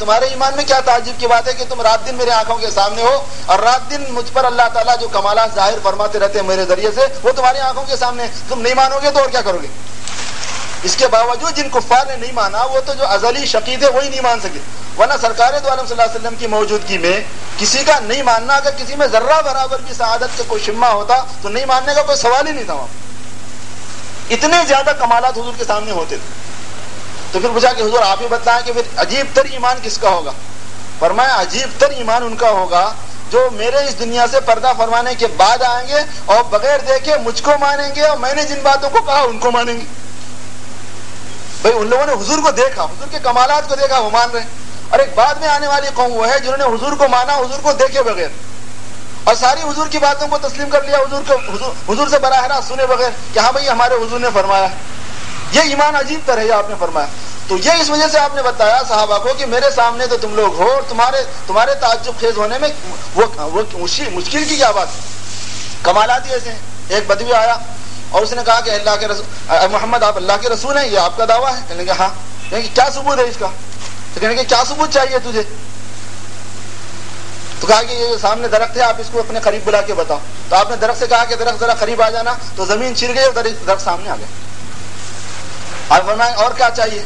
تمہارے ایمان میں کیا تعجب کی بات ہے کہ تم رات دن میرے آنکھوں کے سامنے ہو اور رات دن مجھ پر اللہ تعالیٰ جو کمالات ظاہر فرماتے رہتے ہیں میرے ذریعے سے وہ تمہاری آنکھوں کے سامنے. تم نہیں مانو گے تو اور کیا کرو گے؟ اس کے باوجود جن کفار نے نہیں مانا وہ تو جو ازلی شقی تھے وہی نہیں مان سکے. ورنہ سرکار دو عالم صلی اللہ علیہ وسلم کی موجودگی میں کسی کا نہیں ماننا، اگر کسی میں ذرہ برابر بھی سعادت کا کوئی شمہ ہوتا تو نہیں ماننے کا کوئی سوال ہی نہیں تھا. وہاں اتنے زیادہ کمالات حضور کے سامنے ہوتے تھے. تو پھر پوچھا کہ حضور آپ ہی بتائیں کہ پھر عجیب تر ایمان کس کا ہوگا؟ فرمایا عجیب تر ایمان ان کا ہوگا جو میرے اس دنیا سے پردہ فرمانے کے بعد آئیں گے اور بغیر دیکھے مجھ کو مانیں گے اور میں نے جن باتوں کو کہا ان کو مانیں گے. بھائی ان لوگوں نے حضور کو دیکھا، حضور کے کمالات کو دیکھا، وہ مان رہے ہیں. اور ایک بعد میں آنے والی قوم وہ ہے جنہوں نے حضور کو مانا حضور کو دیکھے بغیر اور ساری حضور کی باتوں کو تسلیم کر لیا، حضور سے براہ راست سنے بغیر کہ ہاں بھائی ہمارے حضور نے فرمایا. یہ ایمان عجیب تر ہے، یہ آپ نے فرمایا. تو یہ اس وجہ سے آپ نے بتایا صحابہ کو کہ میرے سامنے تو تم لوگ ہو اور تمہارے تعجب خیز ہونے میں وہ مشکل کی کیا بات ہے. کمالات ہی ایسے ہیں. ایک بدوی آیا اور اس نے کہا کہ اللہ کے رسول محمد آپ اللہ کے رسول ہیں، یہ آپ کا دعویٰ ہے؟ کہنے کہ ہاں. کہیں کہ کیا ثبوت ہے اس کا؟ تو کہنے کہ کیا ثبوت چاہیے تجھے؟ تو کہا کہ یہ سامنے درخت ہے، آپ اس کو اپنے قریب بلا کے بتاؤ. تو آپ نے درخت سے کہا کہ درخت ذرا قریب آ جانا، تو زمین چر گئی اور درخت سامنے آ گیا. آپ فرمائیں اور کیا چاہیے؟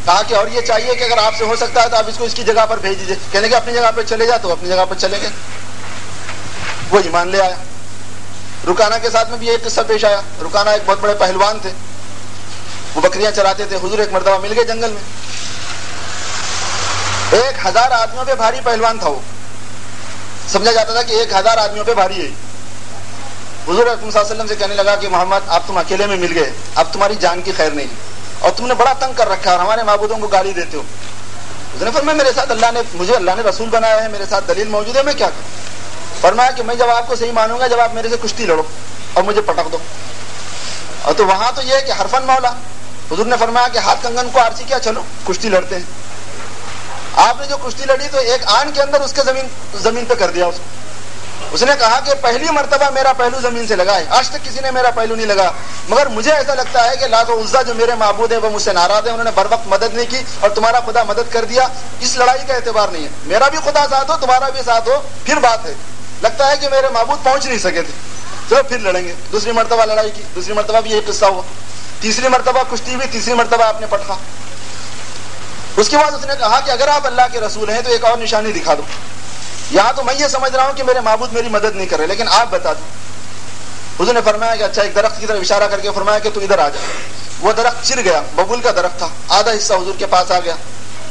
کہا کہ اور یہ چاہیے کہ اگر آپ سے ہو سکتا ہے تو آپ اس کو اس کی جگہ پر بھیج دیجیے. کہنے کہ اپنی جگہ پہ چلے جا، تو اپنی جگہ پر چلے گئے. وہ ایمان لے آیا. رکانہ کے ساتھ میں بھی ایک قصہ پیش آیا. رکانہ ایک بہت بڑے پہلوان تھے، وہ بکریاں چراتے تھے. حضور ایک مرتبہ مل گئے جنگل میں. 1000 آدمیوں پہ بھاری پہلوان تھا. وہ سمجھا جاتا تھا کہ 1000 آدمیوں پہ بھاری ہے. حضور اکرم صلی اللہ علیہ وسلم سے کہنے لگا کہ محمد آپ تم اکیلے میں مل گئے، اب تمہاری جان کی خیر نہیں اور تم نے بڑا تنگ کر رکھا ہے اور ہمارے معبودوں کو گالی دیتے ہو. اس نے فرمایا میرے ساتھ مجھے اللہ نے رسول بنایا ہے، میرے ساتھ دلیل موجود ہے، میں کیا کروں؟ فرمایا کہ میں جب آپ کو صحیح مانوں گا جب آپ میرے سے کشتی لڑو اور مجھے پٹک دو. اور تو وہاں تو یہ ہے کہ حرفن مولا. حضور نے فرمایا کہ ہاتھ کنگن کو آرسی کیا، چلو کشتی لڑتے ہیں. آپ نے جو کشتی لڑی تو ایک آن کے اندر اس کے زمین پہ کر دیا. اس نے کہا کہ پہلی مرتبہ میرا پہلو زمین سے لگا ہے، آج تک کسی نے میرا پہلو نہیں لگا، مگر مجھے ایسا لگتا ہے کہ لات و عزا جو میرے معبود ہیں وہ مجھ سے ناراض ہیں، انہوں نے بر وقت مدد نہیں کی اور تمہارا خدا مدد کر دیا. اس لڑائی کا اعتبار نہیں ہے، میرا بھی خدا ساتھ ہو تمہارا بھی ساتھ ہو پھر بات ہے. لگتا ہے کہ میرے معبود پہنچ نہیں سکے تھے، چلو پھر لڑیں گے. دوسری مرتبہ لڑائی کی، دوسری مرتبہ بھی یہ قصہ ہوا. تیسری مرتبہ کشتی ہوئی، تیسری مرتبہ آپ نے پٹخا. اس کے بعد اس نے کہا کہ اگر آپ اللہ کے رسول ہیں تو ایک اور نشانی دکھا دو. یہاں تو میں یہ سمجھ رہا ہوں کہ میرے معبود میری مدد نہیں کر رہے، لیکن آپ بتا دو. حضور نے فرمایا کہ اچھا، ایک درخت کی طرف اشارہ کر کے فرمایا کہ تو ادھر آ جا. وہ درخت چر گیا، ببول کا درخت تھا، آدھا حصہ حضور کے پاس آ گیا.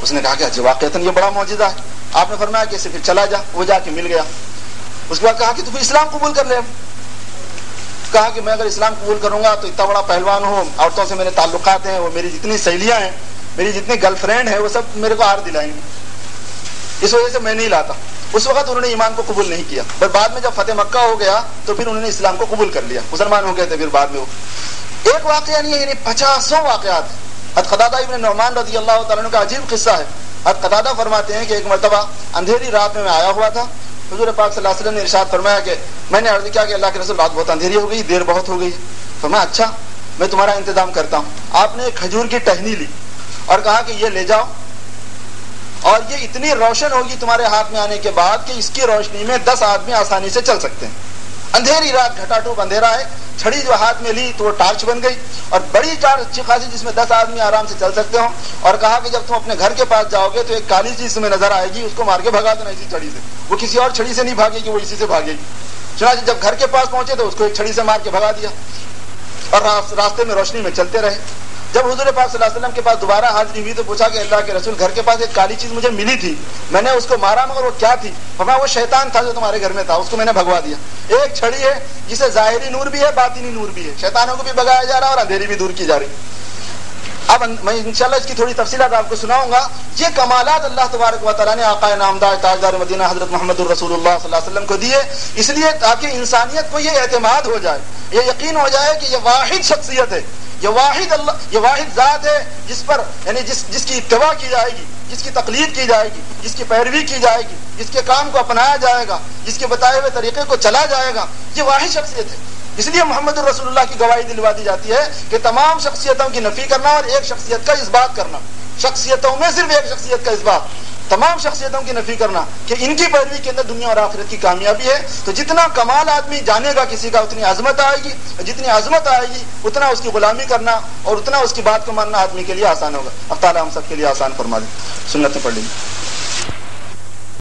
اس نے کہا کہ اچھا واقعتاً یہ بڑا معجزہ ہے. آپ نے فرمایا کہ اسے پھر چلا جا. وہ جا کے مل گیا. اس کے بعد کہا کہ تو پھر اسلام قبول کر لے. کہا کہ میں اگر اسلام قبول کروں گا تو اتنا بڑا پہلوان ہوں، عورتوں سے میرے تعلقات ہیں، وہ میری جتنی سہیلیاں ہیں، میری جتنی گرل فرینڈ ہیں، وہ سب میرے کو ہار دلائیں گے. اس وجہ سے میں نہیں لاتا. اس وقت انہوں نے ایمان کو قبول نہیں کیا، پر بعد میں جب فتح مکہ ہو گیا تو پھر انہوں نے اسلام کو قبول کر لیا، مسلمان ہو گئے تھے. پھر بعد میں وہ ایک واقعہ نہیں ہے، یعنی 50 واقعات. حضرت قتادہ ابن نعمان رضی اللہ تعالیٰ عنہ کا عجیب قصہ ہے. حضرت قتادہ فرماتے ہیں کہ ایک مرتبہ اندھیری رات میں آیا ہوا تھا. حضور پاک صلی اللہ علیہ وسلم نے ارشاد فرمایا کہ میں نے عرض کیا کہ اللہ کے رسول رات بہت اندھیری ہو گئی، دیر بہت ہو گئی. فرمایا اچھا میں تمہارا انتظام کرتا ہوں. آپ نے ایک کھجور کی ٹہنی لی اور کہا کہ یہ لے جاؤ اور یہ اتنی روشن ہوگی تمہارے ہاتھ میں آنے کے بعد کہ اس کی روشنی میں 10 آدمی آسانی سے چل سکتے ہیں. اندھیری رات، گھٹا ٹوپ اندھیرا ہے. چھڑی جو ہاتھ میں لی تو وہ ٹارچ بن گئی اور بڑی ٹارچ اچھی خاصی جس میں 10 آدمی آرام سے چل سکتے ہوں. اور کہا کہ جب تم اپنے گھر کے پاس جاؤ گے تو ایک کالی چیز تمہیں نظر آئے گی، اس کو مار کے بھگا دینا اسی چھڑی سے. وہ کسی اور چھڑی سے نہیں بھاگے گی، وہ اسی سے بھاگے گی. چنانچہ جب گھر کے پاس پہنچے تو اس کو ایک چھڑی سے مار کے بھگا دیا اور راستے میں روشنی میں چلتے رہے. جب حضور پاک صلی اللہ علیہ وسلم کے پاس دوبارہ حاضری ہوئی تو پوچھا کہ اللہ کے رسول گھر کے پاس ایک کالی چیز مجھے ملی تھی، میں نے اس کو مارا مگر وہ کیا تھی؟ فرمایا وہ شیطان تھا جو تمہارے گھر میں تھا، اس کو میں نے بھگوا دیا. ایک چھڑی ہے جسے ظاہری نور بھی ہے باطنی نور بھی ہے، شیطانوں کو بھی بھگایا جا رہا ہے اور اندھیری بھی دور کی جا رہی. اب میں انشاءاللہ اس کی تھوڑی تفصیلات آپ کو سناؤں گا. یہ کمالات اللہ تبارک و تعالیٰ نے آقا نامدار تاجدار مدینہ حضرت محمد الرسول اللہ صلی اللہ علیہ وسلم کو دیے، اس لیے تاکہ انسانیت کو یہ اعتماد ہو جائے، یہ یقین ہو جائے کہ یہ واحد شخصیت ہے، یہ واحد اللہ، یہ واحد ذات ہے جس پر یعنی جس کی اتباع کی جائے گی، جس کی تقلید کی جائے گی، جس کی پیروی کی جائے گی، جس کے کام کو اپنایا جائے گا، جس کے بتائے ہوئے طریقے کو چلا جائے گا. یہ واحد شخصیت ہے. اس لیے محمد الرسول اللہ کی گواہی دلوا دی جاتی ہے کہ تمام شخصیتوں کی نفی کرنا اور ایک شخصیت کا اثبات کرنا. شخصیتوں میں صرف ایک شخصیت کا اثبات. تمام شخصیتوں کی نفی کرنا کہ ان کی پیروی کے اندر دنیا اور آخرت کی کامیابی ہے. تو جتنا کمال آدمی جانے گا کسی کا اتنی عظمت آئے گی, جتنی عظمت آئے گی اتنا اس کی غلامی کرنا اور اتنا اس کی بات کو ماننا آدمی کے لیے آسان ہوگا. اب تعالیٰ ہم سب کے لیے آسان فرما دے. سنتیں پڑھ لیجیے.